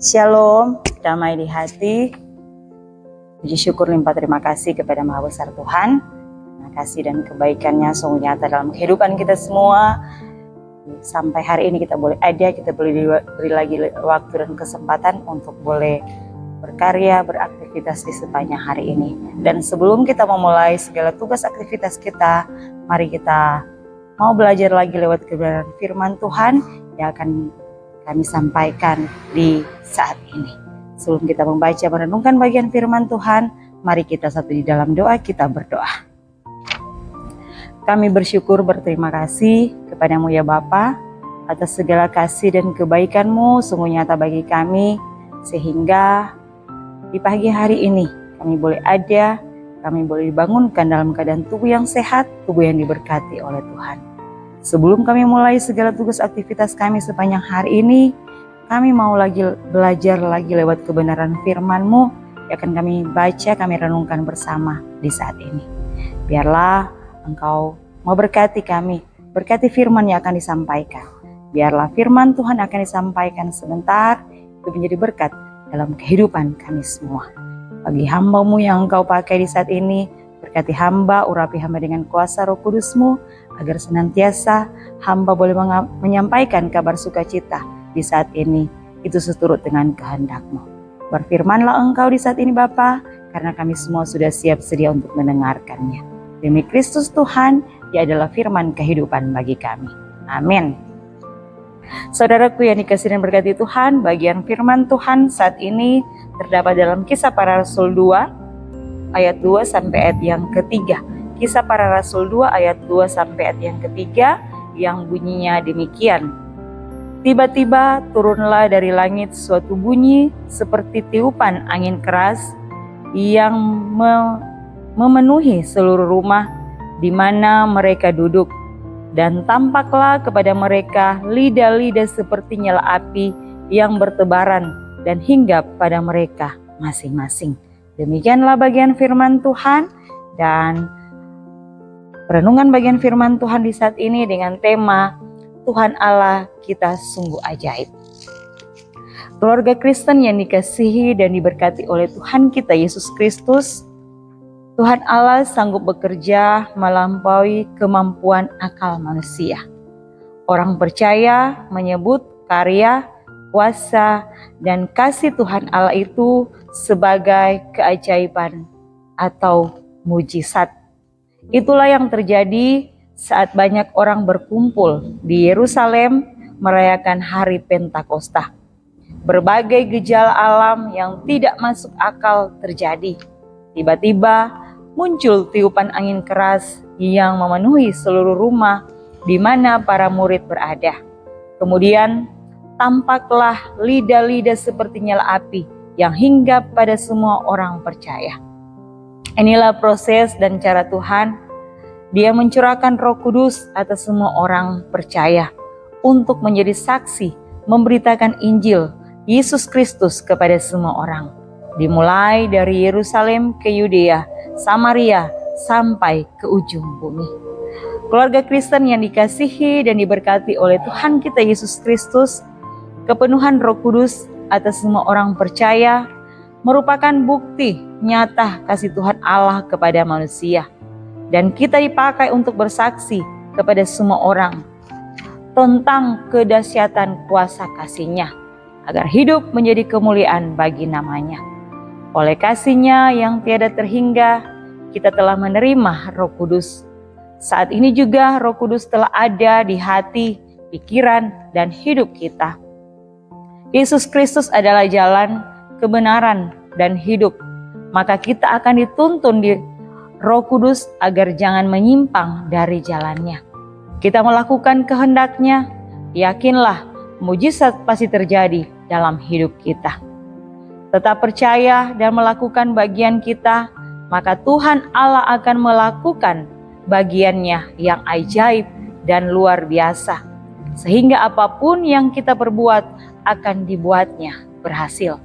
Shalom, damai di hati. Puji syukur limpah terima kasih kepada Maha Besar Tuhan. Terima kasih dan kebaikannya sungguh nyata dalam kehidupan kita semua. Sampai hari ini kita boleh ada, kita boleh diberi lagi waktu dan kesempatan untuk boleh berkarya, beraktivitas di sepanjang hari ini. Dan sebelum kita memulai segala tugas aktivitas kita, mari kita mau belajar lagi lewat kebenaran firman Tuhan yang akan kami sampaikan di saat ini. Sebelum kita membaca merenungkan bagian firman Tuhan, mari kita satu di dalam doa, kita berdoa. Kami bersyukur berterima kasih kepadamu ya Bapa atas segala kasih dan kebaikan-Mu sungguh nyata bagi kami, sehingga di pagi hari ini kami boleh ada, kami boleh dibangunkan dalam keadaan tubuh yang sehat, tubuh yang diberkati oleh Tuhan. Sebelum kami mulai segala tugas aktivitas kami sepanjang hari ini, kami mau belajar lagi lewat kebenaran firman-Mu yang akan kami baca, kami renungkan bersama di saat ini. Biarlah Engkau mau berkati kami, berkati firman yang akan disampaikan. Biarlah firman Tuhan akan disampaikan sebentar, itu menjadi berkat dalam kehidupan kami semua. Bagi hamba-Mu yang Engkau pakai di saat ini, berkati hamba, urapi hamba dengan kuasa Roh Kudus-Mu, agar senantiasa hamba boleh menyampaikan kabar sukacita di saat ini, itu seturut dengan kehendak-Mu. Berfirmanlah Engkau di saat ini Bapa, karena kami semua sudah siap sedia untuk mendengarkannya. Demi Kristus Tuhan, Dia adalah firman kehidupan bagi kami. Amin. Saudaraku yang dikasihi dan berkati Tuhan, bagian firman Tuhan saat ini terdapat dalam Kisah Para Rasul 2, ayat 2 sampai ayat yang ketiga. Kisah Para Rasul 2 ayat 2 sampai ayat yang ketiga yang bunyinya demikian. Tiba-tiba turunlah dari langit suatu bunyi seperti tiupan angin keras yang memenuhi seluruh rumah di mana mereka duduk. Dan tampaklah kepada mereka lidah-lidah seperti nyala api yang bertebaran dan hinggap pada mereka masing-masing. Demikianlah bagian firman Tuhan, dan renungan bagian firman Tuhan di saat ini dengan tema Tuhan Allah kita sungguh ajaib. Keluarga Kristen yang dikasihi dan diberkati oleh Tuhan kita Yesus Kristus, Tuhan Allah sanggup bekerja melampaui kemampuan akal manusia. Orang percaya menyebut karya, kuasa, dan kasih Tuhan Allah itu sebagai keajaiban atau mujizat. Itulah yang terjadi saat banyak orang berkumpul di Yerusalem merayakan hari Pentakosta. Berbagai gejala alam yang tidak masuk akal terjadi. Tiba-tiba muncul tiupan angin keras yang memenuhi seluruh rumah di mana para murid berada. Kemudian tampaklah lidah-lidah seperti nyala api yang hinggap pada semua orang percaya. Inilah proses dan cara Tuhan. Dia mencurahkan Roh Kudus atas semua orang percaya untuk menjadi saksi, memberitakan Injil Yesus Kristus kepada semua orang. Dimulai dari Yerusalem ke Yudea, Samaria, sampai ke ujung bumi. Keluarga Kristen yang dikasihi dan diberkati oleh Tuhan kita Yesus Kristus, kepenuhan Roh Kudus atas semua orang percaya merupakan bukti nyata kasih Tuhan Allah kepada manusia. Dan kita dipakai untuk bersaksi kepada semua orang tentang kedahsyatan kuasa kasih-Nya, agar hidup menjadi kemuliaan bagi nama-Nya. Oleh kasih-Nya yang tiada terhingga, kita telah menerima Roh Kudus. Saat ini juga Roh Kudus telah ada di hati, pikiran, dan hidup kita. Yesus Kristus adalah jalan, kebenaran, dan hidup. Maka kita akan dituntun di Roh Kudus agar jangan menyimpang dari jalannya. Kita melakukan kehendak-Nya, yakinlah mujizat pasti terjadi dalam hidup kita. Tetap percaya dan melakukan bagian kita, maka Tuhan Allah akan melakukan bagian-Nya yang ajaib dan luar biasa. Sehingga apapun yang kita perbuat akan dibuatnya berhasil.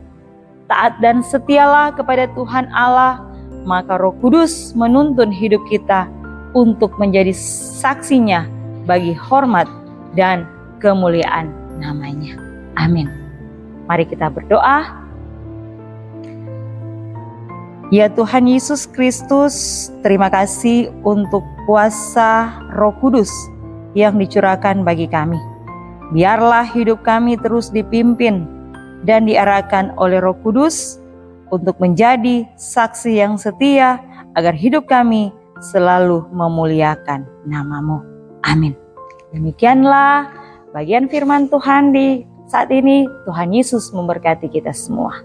Taat dan setialah kepada Tuhan Allah, maka Roh Kudus menuntun hidup kita untuk menjadi saksinya bagi hormat dan kemuliaan nama-Nya. Amin. Mari kita berdoa. Ya Tuhan Yesus Kristus, terima kasih untuk kuasa Roh Kudus yang dicurahkan bagi kami. Biarlah hidup kami terus dipimpin dan diarahkan oleh Roh Kudus untuk menjadi saksi yang setia agar hidup kami selalu memuliakan nama-Mu. Amin. Demikianlah bagian firman Tuhan di saat ini. Tuhan Yesus memberkati kita semua.